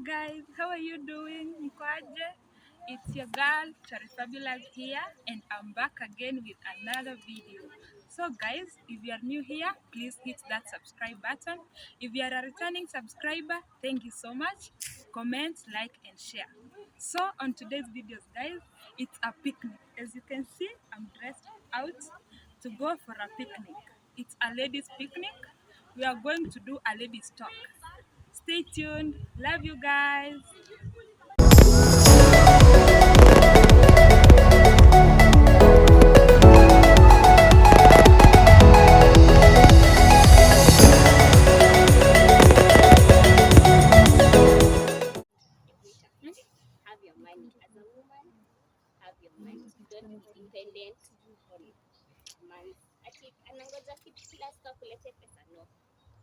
Guys, how are you doing? Mkwaje? It's your girl Chary here, and I'm back again with another video. So guys, if you are new here, please hit that subscribe button. If you are a returning subscriber, thank you so much. Comment, like, and share. So on today's videos, guys, it's a picnic. As you can see, I'm dressed out to go for a picnic. It's a ladies' picnic. We are going to do a ladies' talk. Stay tuned. Love you guys. Have your money as a woman, have your money. Don't be dependent on man. Ati anangoja kitu kila siku akulete pesa. No,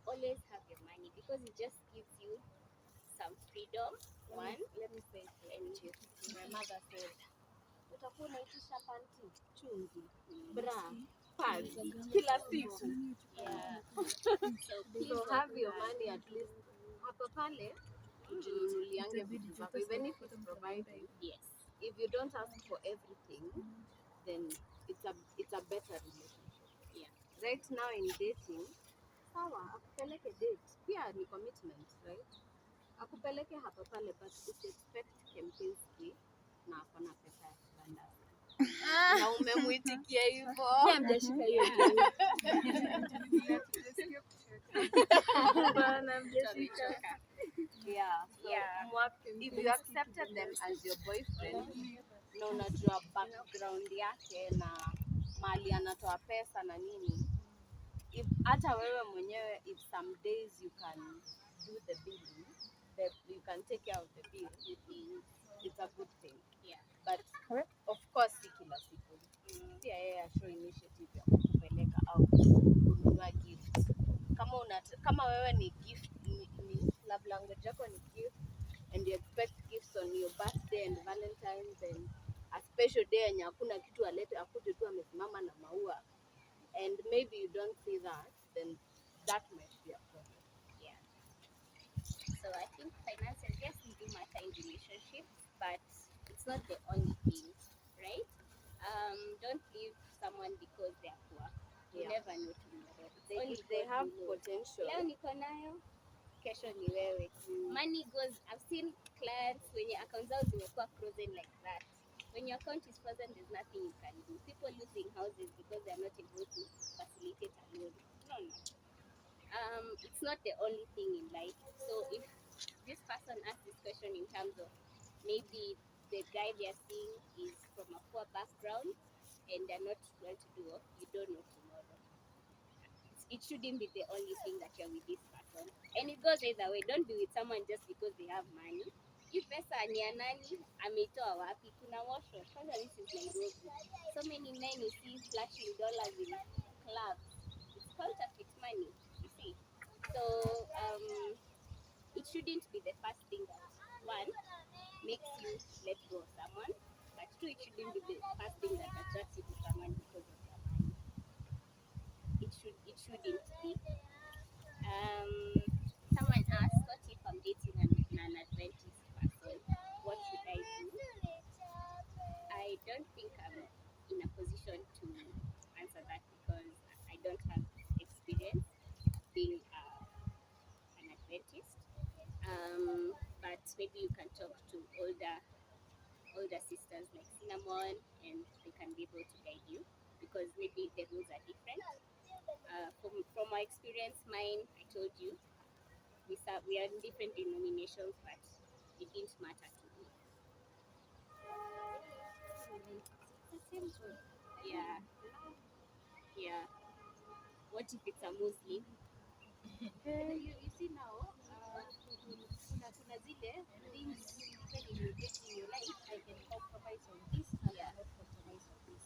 always have your money because it just gives you some freedom. One, let me say it and you. My mother said, utakuwa unaitisha panty, chumvi, bra, pads, kila siku. Yeah. So have your money at least. Hapo pale ujinunuliange vitu zako, even if it's provided. Yes. If you don't ask for everything, then it's a better relationship. Yeah. Right now in dating, sawa, akupeleke date. Pia ni commitment, right? Akupeleke hapa pale, but usiexpect Kempinski na akona pesa ya kibanda. Na umemwitikia hivyo. Hamjashika hiyo. Yeah. So if you accepted them as your boyfriend, na unajua background yake na mali anatoa pesa na nini, if hata wewe mwenyewe, if some days you can do the billing, you can take care of the bill, it's a good thing. Yeah. But of course si kila siku. Pia yeye show initiative ya kupeleka out kununua gift. Kama wewe ni gift, ni love language yako ni gift, and you expect gifts on your birthday and Valentine's and a special day yenye hakuna kitu alete, akuje tu amesimama na maua, and maybe you don't see that, then that might be a problem. Yeah. So I think finances, yes, we do matter in relationships, but it's not the only thing, right? Don't leave someone because they're poor. You never know tomorrow. They have potential. Leo niko nayo, kesho ni wewe. Money goes. I've seen clients wenye accounts zao zimekuwa frozen like that. When your account is frozen, there's nothing you can do. People losing houses because they're not able to facilitate a loan. No. It's not the only thing in life. So if this person asked this question in terms of maybe the guy they're seeing is from a poor background and they're not going to do it, you don't know tomorrow. It shouldn't be the only thing that you're with this person. And it goes either way. Don't be with someone just because they have money. Hii pesa ni ya nani? Ameitoa wapi? Kuna washo. Kwanza this is Nairobi. So many men you see flashing dollars in clubs. It's counterfeit money, you see. So it shouldn't be the first thing that, one, makes you let go of someone. But two, it shouldn't be the first thing that attracts you to someone because of their money. It shouldn't be. Someone asked, what if I'm dating an Adventist person? What should I do? I don't think I'm in a position to answer that because I don't have experience being an Adventist. But maybe you can talk to older sisters like Cinnamon, and they can be able to guide you because maybe the rules are different. From my experience, mine, I told you, we are in different denominations, but it didn't matter to me. Yeah. Yeah. What if it's a Muslim? You see now, kuna zile things when you get in your life, I can compromise on this, I cannot compromise on this.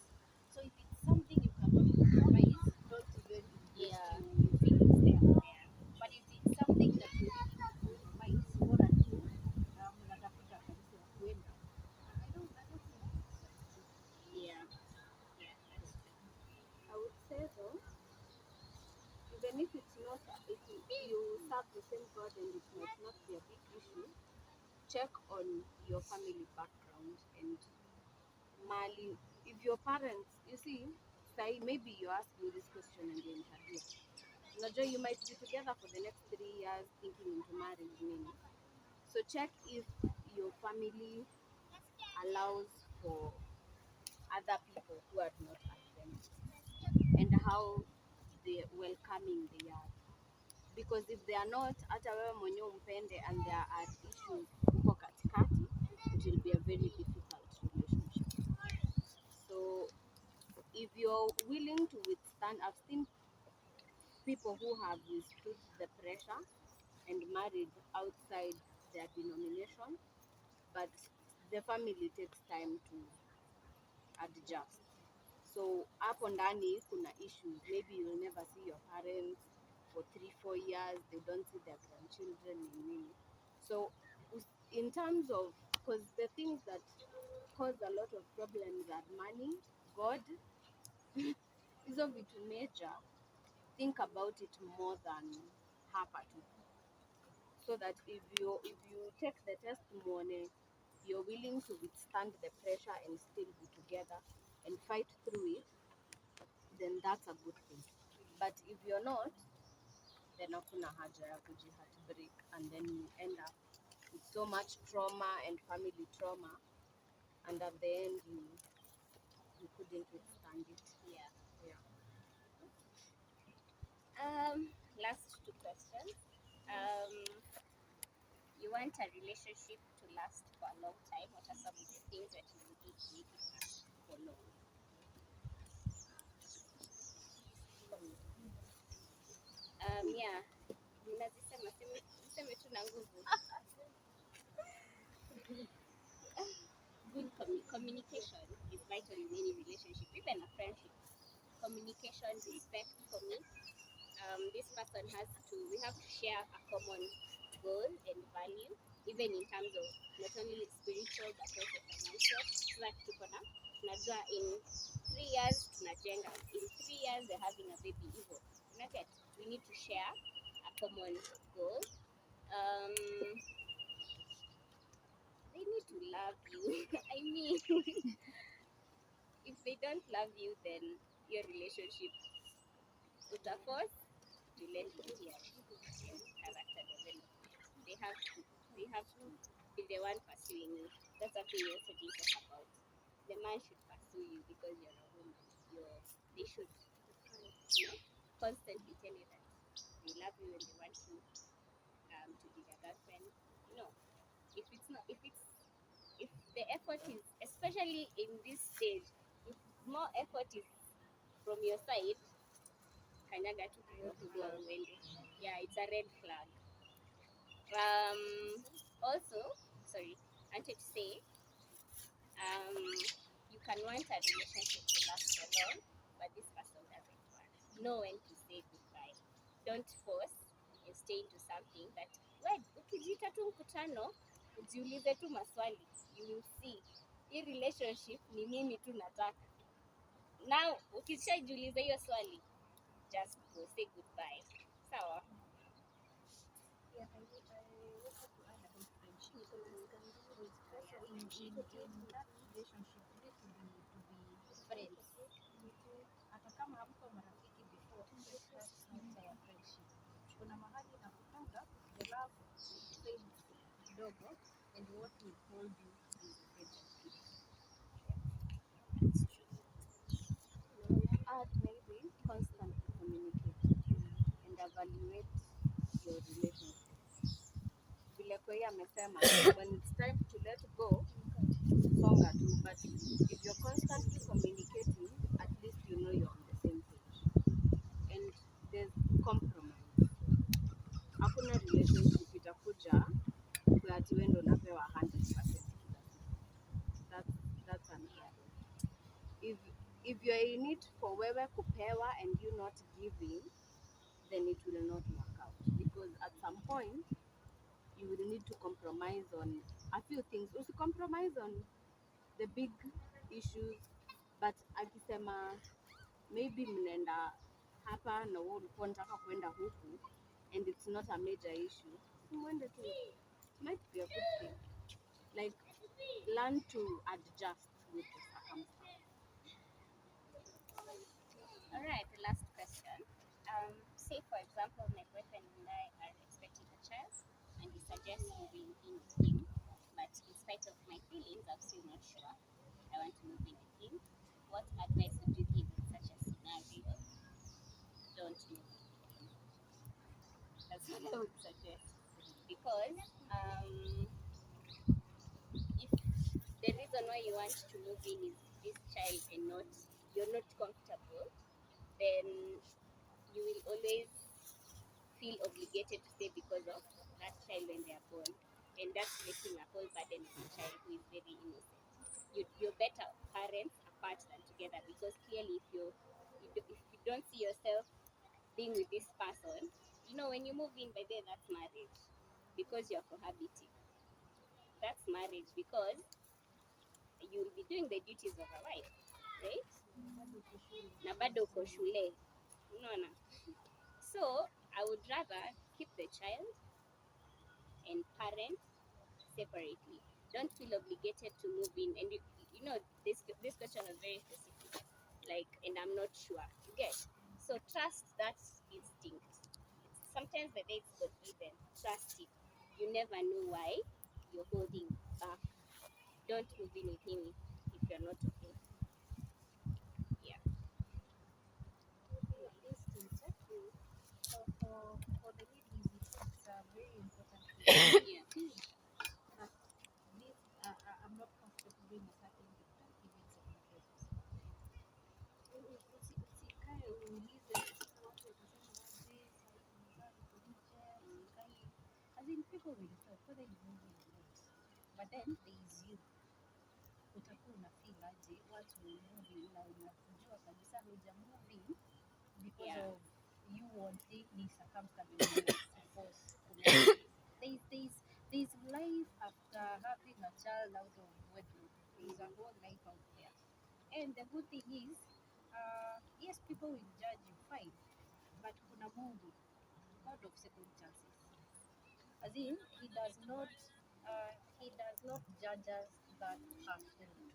So if it's something you cannot compromise, don't even invest your feelings there. But if it's something that you really can compromise, bora tu mnatafuta kabisa ya kuenda. I don't think it's yeah, that's true. I would say though, even if it's not, if you serve the same God and it might not be a big issue, check on your family background and mali. If your parents, you see, say maybe you ask me this question in the interview. Unajua, you might be together for the next 3 years thinking into marriage nini. So check if your family allows for other people who are not adventurous and how they welcoming they are. Because if they are not, hata wewe mwenyewe umpende and there are issues huko katikati, it will be a very difficult relationship. So if you're willing to withstand, I've seen people who have withstood the pressure and married outside their denomination, but the family takes time to adjust. So hapo ndani kuna issues. Maybe you'll never see your parents for 3-4 years. They don't see their grandchildren in nini. So in terms of, because the things that cause a lot of problems are money, God, hizo vitu major, think about it more than hapa tu. So that if you take the testimony, you're willing to withstand the pressure and still be together and fight through it, then that's a good thing. But if you're not, then hakuna haja ya kujiheartbreak, and then you end up with so much trauma and family trauma, and at the end you couldn't withstand it. Yeah. Yeah. Last two questions. You want a relationship to last for a long time. What are some of the things that you would do to make it last for long? Yeah. Ninazisema seme tu na nguvu. Good communication is vital in any relationship, even a friendship. Communication, respect for me. This person we have to share a common goal and value, even in terms of not only spiritual but also financial. So that tunajua in 3 years tunajenga, in 3 years they're having a baby hivyo. We need to share a common goal. They need to love you. I mean, if they don't love you, then your relationship utaforce to let character develop. They have to be the one pursuing you. That's something you also did talk about. The man should pursue you because you're a woman. They should, constantly tell you that they love you and they want you to be their girlfriend. If the effort is, especially in this stage, if more effort is from your side, kanyaga tu yeah, it's a red flag. Also, sorry, I wanted to say, you can want a relationship to last for long, but this person doesn't want. Know when to say goodbye. Don't force and stay into something that, ukijiita tu mkutano, ujiulize tu maswali, you will see. Hii relationship ni mimi tu nataka. Now, ukishajiuliza hiyo swali, just go say goodbye. Sawa? Yeah, I want to add about friendship. In that relationship, you need to be friends. Hata kama hamko marafiki before, let's start our friendship. Kuna mahali nakutanga, the love fades kidogo, and what will hold you is friendship. That's true. Add maybe constantly communicate and evaluate your relationship. Vile Koi amesema, when it's time to let go, songa tu. But if you're constantly communicating, at least you know you're on the same page. And there's compromise. Hakuna relationship itakuja kwa ati wewe ndo unapewa 100%. That's unfair. If you're in it for wewe kupewa and you not giving, then it will not work out, because at some point you will need to compromise on a few things. Also compromise on the big issues, but akisema maybe mnaenda hapa na wewe ulikuwa unataka kwenda huku and it's not a major issue, mwende tu. It might be a good thing. learn to adjust with the circumstance. All right, the last question. Say, for example, my boyfriend and I are expecting a child, and he suggests moving in with him, but in spite of my feelings, I'm still not sure. I want to move in with him. What advice would you give in such a scenario? Don't move. That's what I would suggest. Because if the reason why you want to move in is this child and not you're not comfortable, then you will always feel obligated to stay because of that child when they are born, and that's placing a whole burden on a child who is very innocent. You're better parents apart than together, because clearly if you don't see yourself being with this person, when you move in by then, that's marriage, because you're cohabiting. That's marriage, because you will be doing the duties of a wife, right? Na bado uko shule, unaona. So I would rather keep the child and parent separately. Don't feel obligated to move in. And this question was very specific, like, and I'm not sure. You get? So trust that instinct. Sometimes the day it's God given. Trust it. You never know why you're holding back. Don't move in with him if you're not okay. Yeah. For the ladies, it's very important to Yeah. that this I'm not comfortable doing a certain thing that even second guess. Usikae uulize sasa watu watasema aje, sasa umezaa mtoto nje, usikae. As in people will talk whether you move in or not. But then there is you. Utakuwa una feel aje once you move in na unajua kabisa huja move in because Yeah. of you wanting ni circumstance force. There's life after having a child out of wedlock. There's a whole life out there. And the good thing is, yes, people will judge you, fine. But kuna Mungu, God of second chances. As in, he does not judge us that harshly.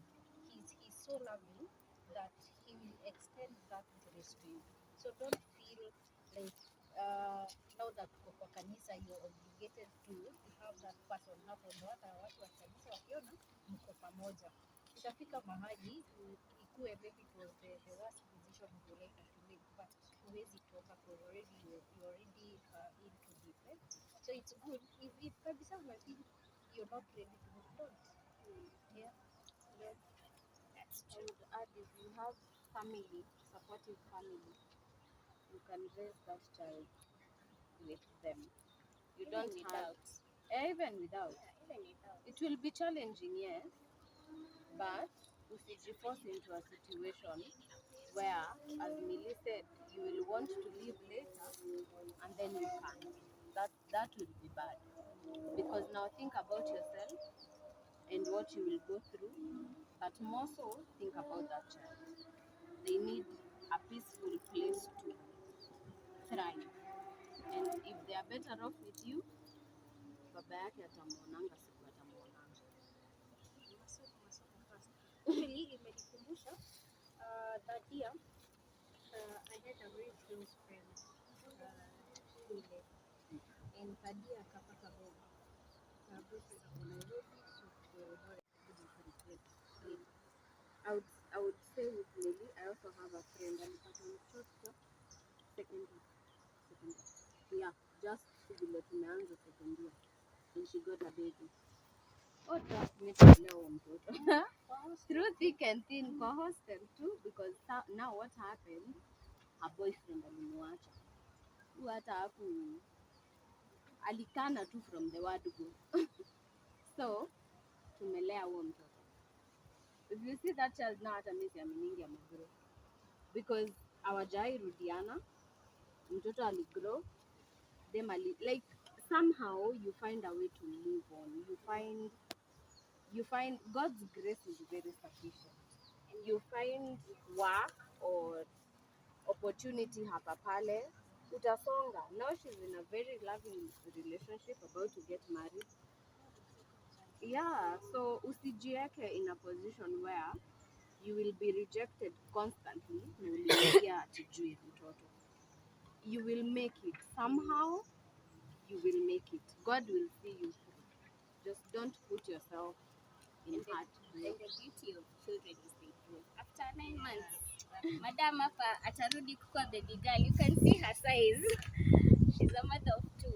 He's so loving that he will extend that grace to you. So don't feel like now that uko kwa kanisa you're obligated to have that person hapo, ndo hata watu wa kanisa wakiona mko pamoja. Itafika mahali ikue maybe it was the worst position of your life to live, but huwezi toka because you're already into deep. So it's good if kabisa unafeel you're not ready to move, don't. Yeah. Yeah. That's I true. would add, if you have family, supportive family, you can raise that child with them. You Even don't have, without. even without. Yeah, even without. It will be challenging, yes, but usijiforce into a situation where, as Millie said, you will want to leave later and then you can't. That will be bad. Because now think about yourself and what you will go through, but more so think about that child. They need a peaceful place to thrive. And if they are better off with you, baba yake atamuonanga siku atamuonanga. Masomo first. Really imenikumbusha that year I had a very close friend shule, and third year akapata bomba. Boyfriend ako Nairobi, so tuko Eldoret kuja kucelebrate. I would say with Millie, I also have a friend alipata mtoto second year. Yeah, just vile tumeanza second year. And she got a baby. Oh, trust me, leo mtoto. Through thick and thin kwa hostel too, because now what happened, her boyfriend alimwacha. Huyu hata alikana tu from the word go. So tumelea huo mtoto. If you see that child now, hata mimi siaminingi amegrow, because hawajai rudiana. Mtoto aligrow, them like somehow you find a way to move on. You find God's grace is very sufficient. You find work or opportunity hapa pale, utasonga. Now she's in a very loving relationship, about to get married. Yeah, so usijieke in a position where you will be rejected constantly na uliingia ati juu ya mtoto. You will make it somehow, you will make it. God will see you through. Just don't put yourself in And the heartbreak. beauty of children is they grow. After 9 months, Madam hapa atarudi kuwa baby girl. You can see her size. She's a mother of 2.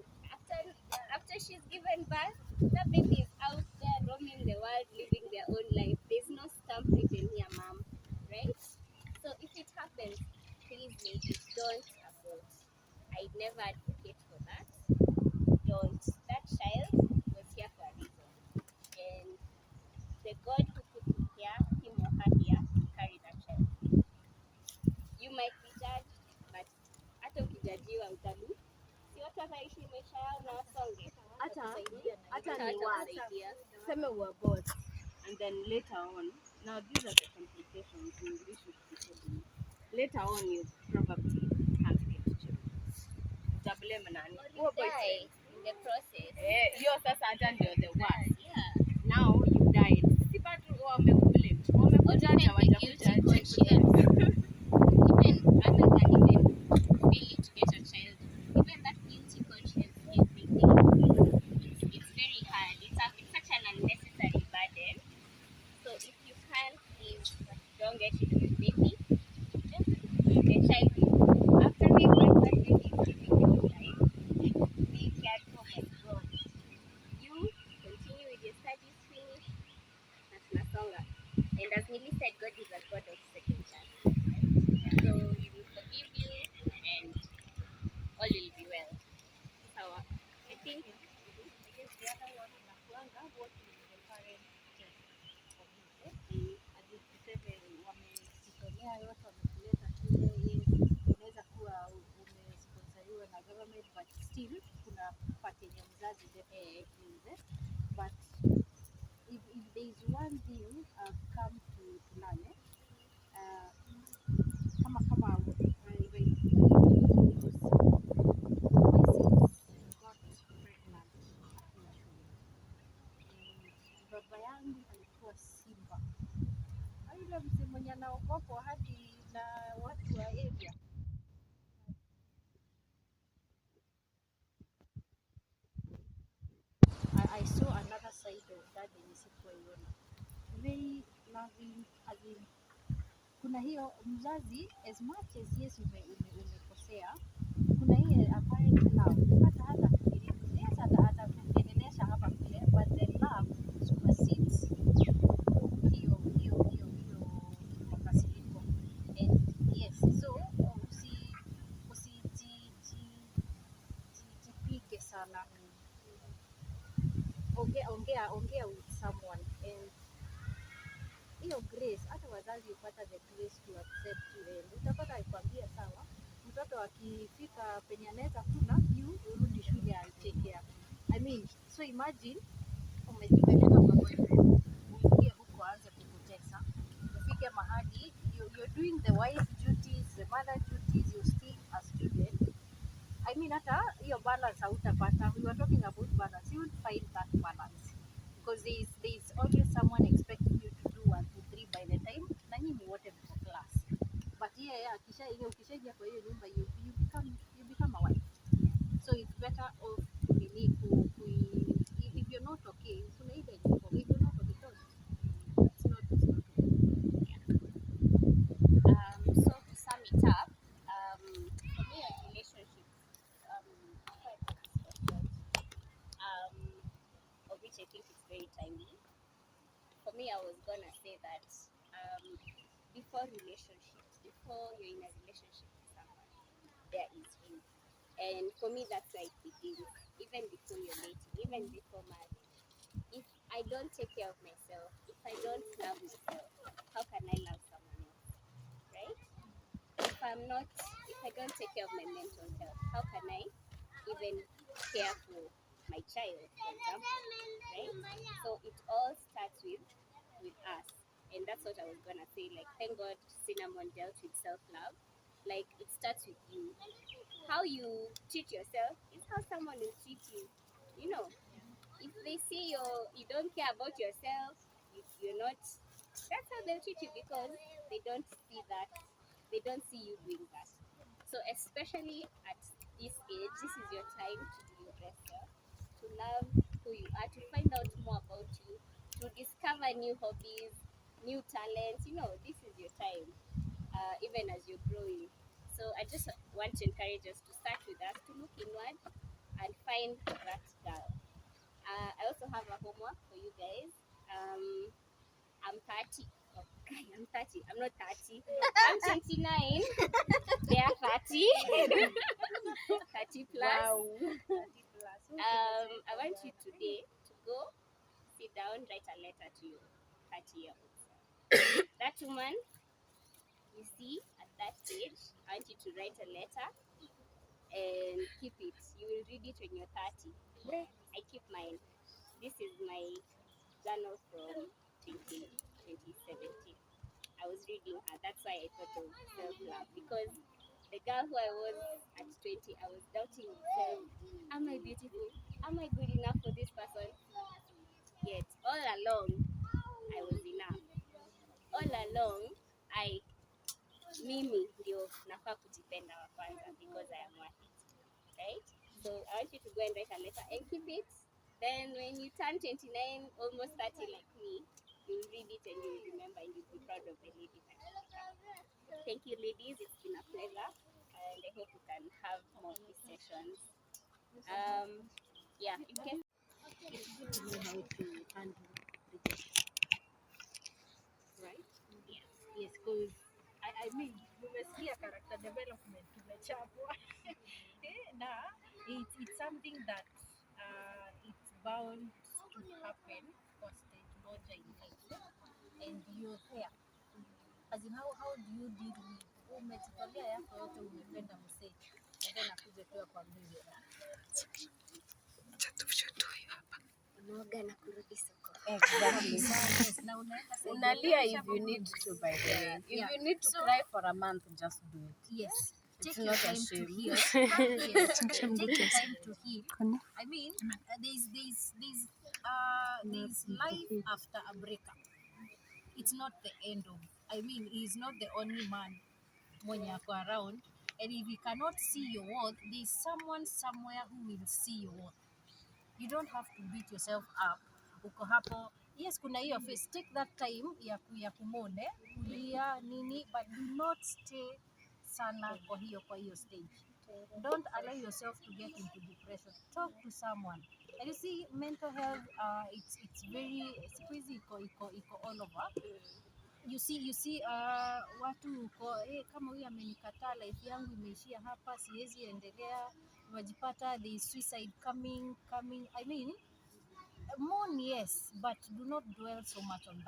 After she's given birth, the baby is out there roaming the world, living their own life. There's no stamp written here, mom, right? So if it happens, please make it. Don't abort. I never advocate for that. Don't. That child was here for a reason, and the God who put him here, him or her here, carry that child. You might be judged, but hata ukijajiwa utalu, si watu wataishi maisha yao na wasonge. Hata Hata ni worse. watasaidia. Tuseme uabort and then later on, now these are the complications in this hospital. Later on you probably can't get children. Utablame nani? Or you die in the process. Hiyo sasa hata ndio the worst. Yeah. Now you died. Si bado wamekublame. Wamekujaja Or even the guilty wajakujaja. conscience. Even other than even failing to get a child, even that guilty conscience everything. It's very hard. It's such an unnecessary burden. So if you can't, please don't get into the baby. Just leave the child be. After being one baby is living your own life, be cared for by God. You continue with your studies, finish, na tunasonga. And as Millie said, God is a God of second chance. So He will forgive you and all will be well. So I think The other one unakuanga what is the parent forgive. Hadi tuseme wamejitolea yote wamekuleta shule, yes, unaweza kuwa umesponsoriwa na government but still kuna part yenye mzazi definitely but if there is one thing I've come to learn uh, kama got pregnant akiwa shule. Baba yangu alikuwa simba. Yule mzee mwenye anaogopwa hadi na watu wa area. I saw another side of that yenye sikuiona. Very loving, as in, kuna hiyo mzazi as much as yes umekosea, kuna hiyo apparent love hata kufikiria hata kuongelesha hapa vile, but the love supersedes hiyo makasiriko. And yes, so usijipige sana, ongea with someone and hiyo grace, hata wazazi upata the grace to accept you, and utapata akikwambia sawa, mtoto akifika penye anaweza kula you urudi shule and take care. I mean, so imagine umejipeleka kwa boyfriend, uingie huko aanze kukutesa, ufike mahali you're doing the wife duties, the mother duties, you still a student. I mean, hata hiyo balance hautapata. We were talking about balance, you won't find that balance because there is always someone expecting you to do 1 2 3 by the time na nyinyi wote mko class, but ukishaingia kwa hiyo nyumba you become a wife, so it's better off if you're not okay, kuna ile if you're not okay, don't. It's not okay. So to sum it up, for me a relationship, quite expected, of which I think it's very timely. For me, I was gonna say that before you're in a relationship with someone, there is you. And for me, that's where it begins. Even before you're dating, even before marriage. If I don't take care of myself, if I don't love myself, how can I love someone else? Right? If I don't take care of my mental health, how can I even care for my child, for example? Right? So it all starts with us. And that's what I was gonna say. Like, thank God Cinnamon dealt with self-love. Like, it starts with you. How you treat yourself is how someone will treat you. You know. If they see you don't care about yourself, you're not. That's how they'll treat you because they don't see that. They don't see you doing that. So especially at this age, this is your time to do your best self, to love who you are, to find out more about you, to discover new hobbies, new talents. This is your time, even as you're growing. So I just want to encourage us to start with us, to look inward and find that girl. I also have a homework for you guys. I'm 30. Oh, I'm 30. I'm not 30. I'm 29. They are 30. 30 plus. Wow. 30 plus. I want you today to go sit down, write a letter to your 30-year-old self. That woman you see at that age, I want you to write a letter and keep it. You will read it when you're 30. I keep mine. This is my journal from 2017. I was reading her. That's why I thought of self-love, because the girl who I was at 20, I was doubting myself. Am I beautiful? Am I good enough for this person? Yet all along, I was enough. All along, mimi ndio nafaa kujipenda wa kwanza because I am worth it, right? So I want you to go and write a letter and keep it. Then when you turn 29, almost 30 like me, you'll read it and you'll remember and you'll be proud of the lady that you become. Thank you, ladies. It's been a pleasure, and I hope we can have more of these sessions. Yeah, in case It's good to know how to handle rejection, right? yeah. Yes, because I mean, umesikia character development tumechapwa na it's something that it's bound to happen kwa stage moja in life, and you're there. As in, how do you deal with umejitolea yako yote, umependa msee, and then akuje tu akwambie Unaoga na kurudi soko. Exactly. yes, na unaenda Unalia if you need to, by the way. If Yeah. you need to So- cry for a month, just do it. yes, It's take your not a time to shame. heal. Yes, take your time to heal. I mean, there's life after a breakup. It's not the end of. I mean, he's not the only man mwenye ako around, and if he cannot see your worth, there's someone somewhere who will see your worth. You don't have to beat yourself up. Uko hapo, yes, kuna hiyo phase. Take that time ya kumone kulia nini, but do not stay sana kwa hiyo stage. Don't allow yourself to get into depression. Talk to someone. And you see, mental health, it's very squeezy, iko all over. You see watu uko kama huyu amenikataa, life yangu imeishia hapa, siwezi endelea. Unajipata the suicide coming. I mean, mourn, yes, but do not dwell so much on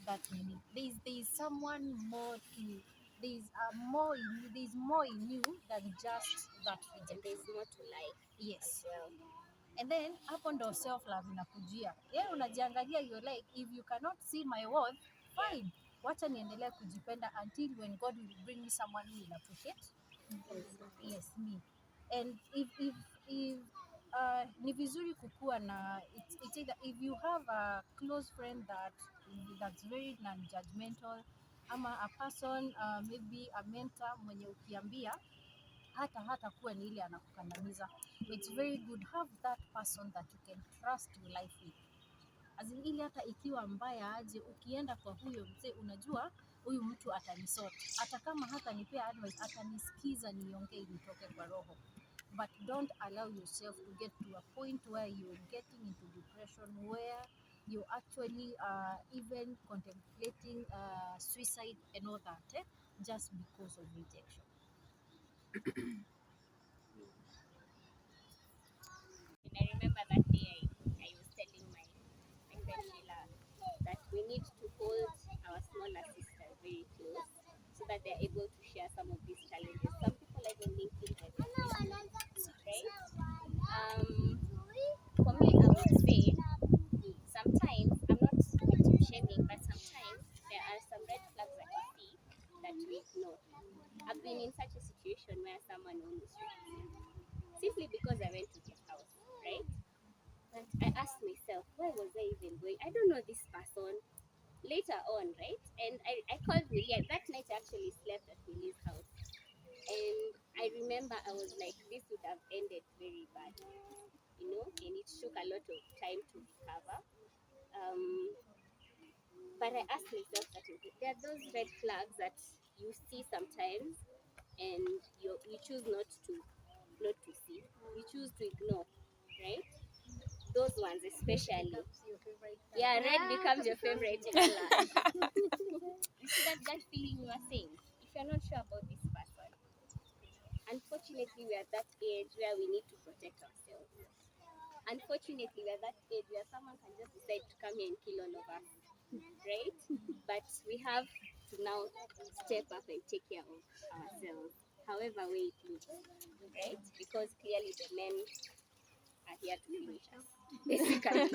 that meaning. There's someone more to. There's more in you than just that And rejection. there's more to life Yes. as well. And then hapo ndo self love inakujia. Unajiangalia, you're like, if you cannot see my worth, fine. Wacha niendelee kujipenda until when God will bring me someone who will appreciate. Yes, me. And if ni vizuri kukua na it's either if you have a close friend that's very non-judgmental, ama a person maybe a mentor mwenye ukiambia hata kuwa ni ile anakukandamiza, it's very good have that person that you can trust your life with, as in ili hata ikiwa mbaya aje, ukienda kwa huyo mzee unajua huyu mtu atanisort, hata kama hata nipea advice, atanisikiza niongee nitoke kwa roho. But don't allow yourself to get to a point where you're getting into depression, where you're actually even contemplating suicide and all that, just because of rejection. And I remember that day I was telling my friend Sheila that we need to hold our smaller sisters very close so that they're able to share some of these challenges. Some people even think that they're right? For me, I would say sometimes, I'm not victim shaming, but sometimes there are some red flags that you see that we ignore. I've been in such a situation where someone almost raped me simply because I went to his house, right? But I know this person. Later on, right? And I called Willie. That night I actually slept at Willie's house. And I remember I was like, this would have ended very bad, and it took a lot of time to recover. But I asked myself certain things. There are those red flags that you see sometimes, and you choose not to see. You choose to ignore, right? Those ones especially. Yeah, red becomes your favorite color. You see that feeling you are saying. If you're not sure about this person, unfortunately, we are at that age where we need to protect ourselves. Unfortunately, we are at that age where someone can just decide to come here and kill all of us, right? But we have to now step up and take care of ourselves, however way it looks, right? Because clearly the men are here to finish us. Basically,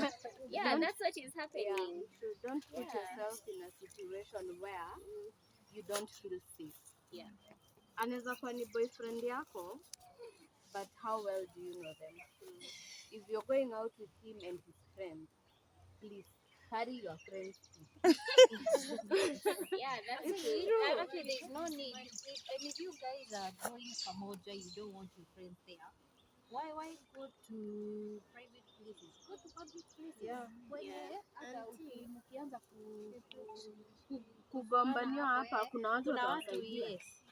yeah, that's what is happening. So don't put Yeah. yourself in a situation where you don't feel safe. Yeah. Anaweza kuwa ni boyfriend yako, but how well do you know them? If you're going out with him and his friends, please carry your friends too. Yeah, that's Actually, true. actually, there's no need. And if you guys are going Pamoja, you don't want your friends there. Why go to private places? Go to public places. Yeah. Where hata mkianza Kugombania hapa kuna watu kuna watu, watawasaidia. yes.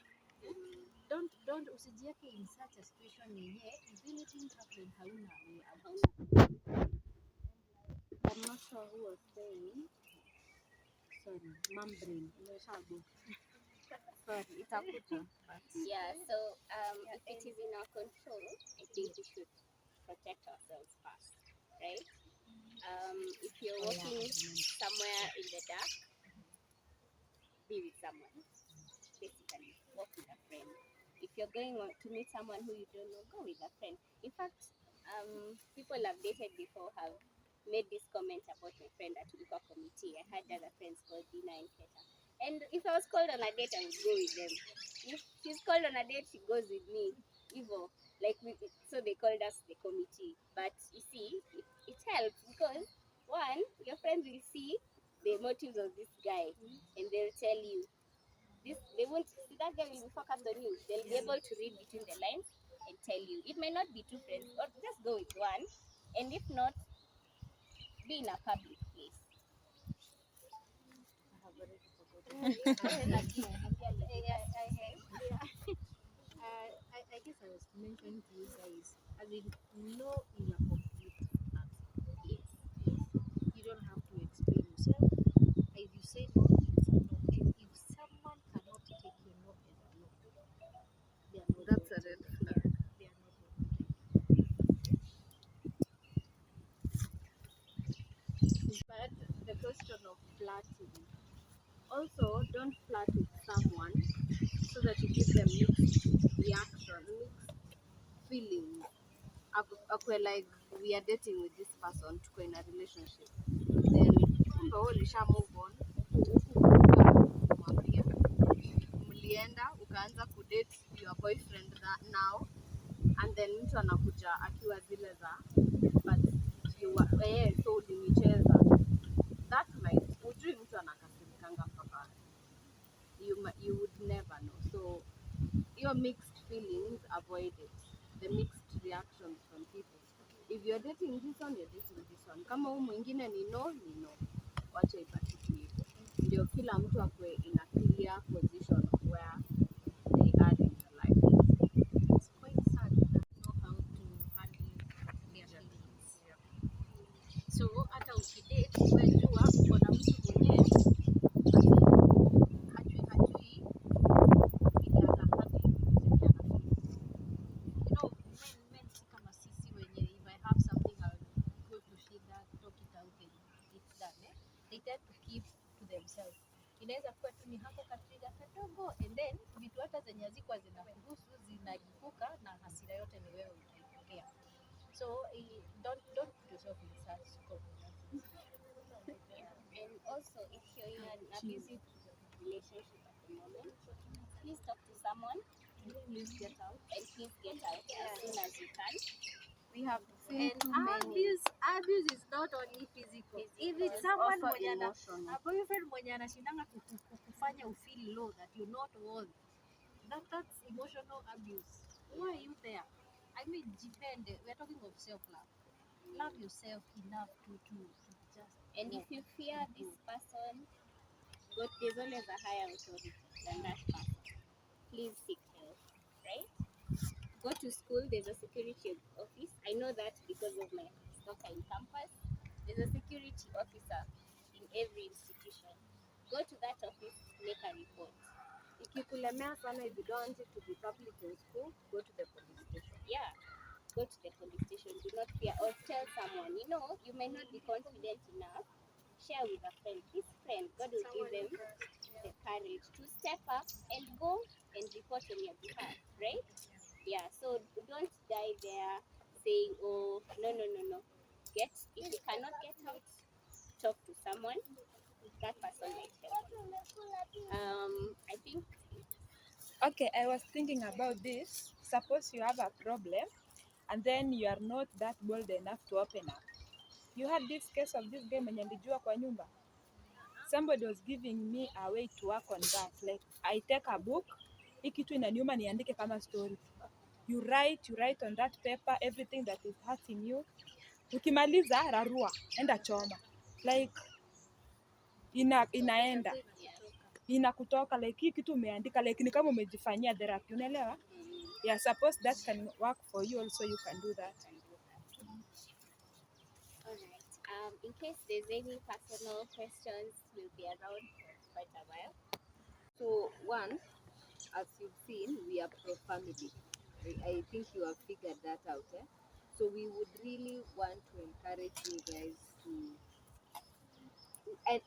Don't usijiweke in such a situation yenye if anything happen hauna. I'm not sure who was saying. Sorry, membrane. Sorry, itakuja. Yeah, so if it is in our control, I think we should protect ourselves first, right? If you're walking somewhere in the dark, be with someone. Basically, walk with a friend. If you're going to meet someone who you don't know, go with a friend. In fact, people I've dated before have made this comment about my friend at Tulikuwa committee. I had other friends called Dina and Keta. And if I was called on a date, I would go with them. If she's called on a date, she goes with me. Evo, so they called us the committee. But you see, it helps because one, your friends will see the motives of this guy, and they'll tell you. They won't see that guy will be focused on you. They'll be able to read between the lines and tell you. It may not be two friends, or just go with one, and if not, be in a public place. I guess I was mentioning to you guys, I mean, know your complete answer. Yes. You don't have to explain yourself. If you say no, it's a no. And if someone cannot take your no as a no, they are not. That's a red flag. They are not going to. But the question of flirting. Also, don't flirt with someone so that you give them mixed reaction, mixed feelings. Akwe like we are dating with this person, tuko in a relationship. Then kumbe wewe ulisha move on. Kumwambia mlienda ukaanza kudate your boyfriend now, and then mtu anakuja akiwa zile za but you were so ulinicheza. That might ujui mtu anakasirikanga mpaka you would never know. So your mixed feelings, avoid it. The mixed reactions from people. If you're dating this one, you're dating this one. Kama huyu mwingine ni no, wacha ibaki hivyo. Ndio kila mtu akwe in a clear position of where they are in their life. It's quite sad that they know how to handle their feelings. So hata ukidate wewe jua uko na mtu mwenyewe hajui vile atahandle zenye anafeel. Men si kama sisi wenye if I have something I'll go to Shida, talk it out and it's done. They tend to keep to themselves. Inaweza kuwa tu ni hapo katriga kadogo and then vitu hata zenye hazikuwa zinakuhusu zinajipuka na hasira yote ni wewe utaipokea. So don't put yourself in such circumstances. And also, if you're in an abusive relationship at the moment, please talk to someone. Please get out. And please get out as soon as you can. We have seen And too many. abuse is not only physical. If it's someone also mwenye emotional. a boyfriend mwenye anashindanga kufanya you feel low that you're not worth. That's emotional abuse. Why are you there? I mean, depend. We're talking of self-love. Love yourself enough to just. And if you fear this person, God, there's always a higher authority than that person. Please seek help, right? Go to school, there's a security office. I know that because of my stalker in campus. There's a security officer in every institution. Go to that office, make a report. Ikikulemea sana, if you don't want it to be public in school, go to the police station. Yeah, go to the police station. Do not fear, or tell someone. You know, you may not be confident enough. Share with a friend. His friend, God will give them the courage to step up and go and report on your behalf, right? Yeah, so don't die there saying, oh, no. If you cannot get out, talk to someone. That person might help. I think, Okay, I was thinking about this. Suppose you have a problem and then you are not that bold enough to open up. You had this case of this guy mwenye nilijua kwa nyumba. Somebody was giving me a way to work on that. Like, I take a book, hii kitu inaniuma niandike kama story. You write on that paper everything that is hurting you. Ukimaliza rarua, enda choma. Like, inaenda. Inakutoka like hii kitu umeandika like ni kama umejifanyia therapy, unaelewa? Yeah, suppose that can work for you also, you can do that. all right. In case there's any personal questions, we'll be around for quite a while. So one, as you've seen, we are pro-family. I think you have figured that out. So we would really want to encourage you guys to,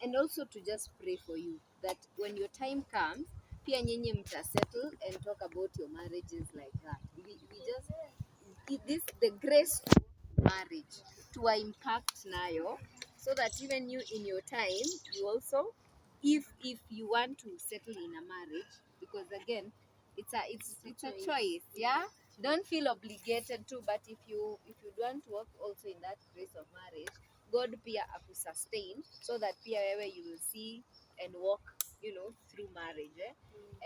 and also to just pray for you that when your time comes, pia nyinyi mta settle and talk about your marriages like that. We just this the grace to marriage to impact nayo, so that even you in your time you also, if you want to settle in a marriage, because again it's a choice, yeah. Don't feel obligated to, but if you don't walk also in that grace of marriage, God pia akusustain, so that pia wewe you will see and walk, through marriage.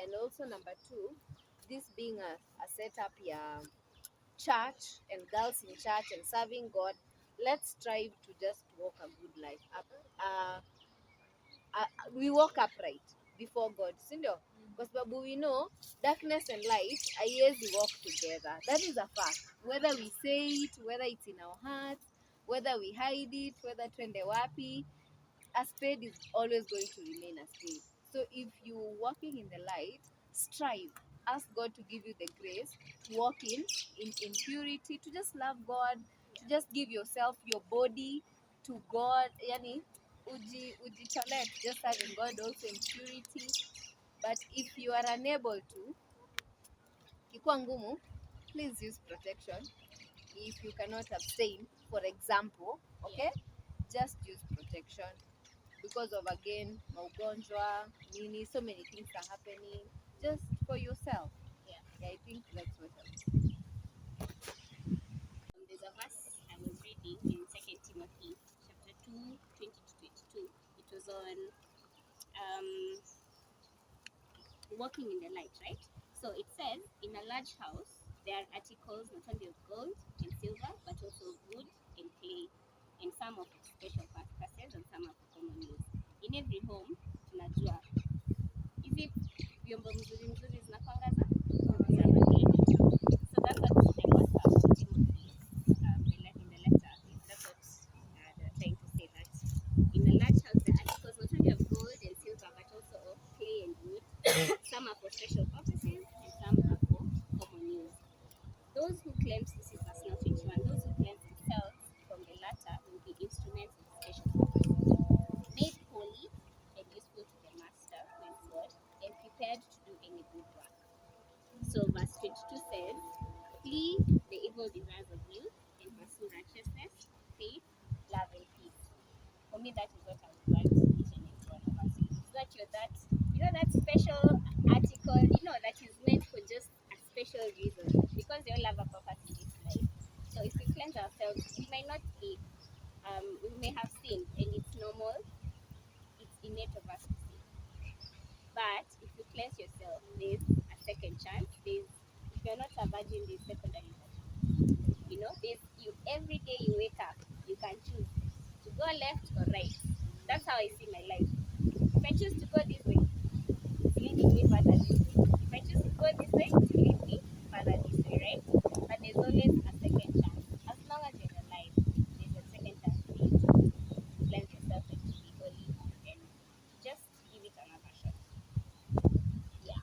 And also number two, this being a setup church and girls in church and serving God, let's strive to just walk a good life up. We walk upright before God, si ndio? Kwa sababu we know darkness and light haiwezi walk together. That is a fact. Whether we say it, whether it's in our hearts, whether we hide it, whether twende wapi, a spade is always going to remain a spade. So if you're walking in the light, strive. Ask God to give you the grace to walk in purity, to just love God, to just give yourself, your body to God. Yani, uji tolerate, just serving God also in purity. But if you are unable to, ikuwa ngumu, please use protection. If you cannot abstain, for example, okay, just use protection. Because of, again, maugonjwa, nini, so many things are happening, just for yourself. Yeah. I think that's what I would say. There's a verse I was reading in 2 Timothy chapter 2, 20-22. It was on walking in the light, right? So it says, in a large house, there are articles not only of gold and silver, but also of wood and clay, and some of special purposes and some of common use. In every home, tunajua hizi vyombo mzuri zinakwanga za madini. So that's what I got from Timothy in the letter. That's what they're trying to say, that in a large house, the articles not only of gold and silver, but also of clay and wood. Some are for special purposes and some are for common use. Those who claim, this is verse 21, those who claim themselves from the latter will be instruments of special purposes, made holy and useful to the master, who is God, and prepared to do any good work. So verse 22 says, flee the evil desires of youth and pursue righteousness, faith, love, and peace. For me, that is what I would want each and every one of us. It's not that special article, that is meant for just a special reason, because they all have a purpose in this life. So if we cleanse ourselves, we may not be, we may have sinned, and it's normal. But if you cleanse yourself, there's a second chance. There's if you're not a virgin, there's secondary virgin. You know, there's you every day you wake up, you can choose to go left or right. That's how I see my life. If I choose to go this way, it's leading me further this way. If I choose to go this way, it's leading me further this way, right? But there's always a second chance. As long as you're alive, there's a second chance for you to cleanse yourself and to be holy and just give it another shot. Yeah.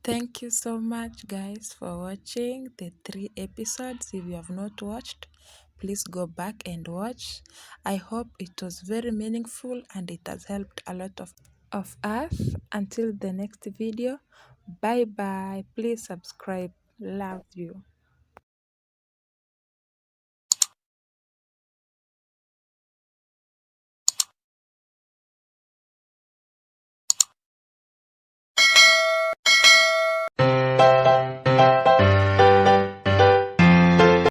Thank you so much, guys, for watching the 3 episodes. If you have not watched, please go back and watch. I hope it was very meaningful and it has helped a lot of us. Until the next video, bye bye. Please subscribe. Love you.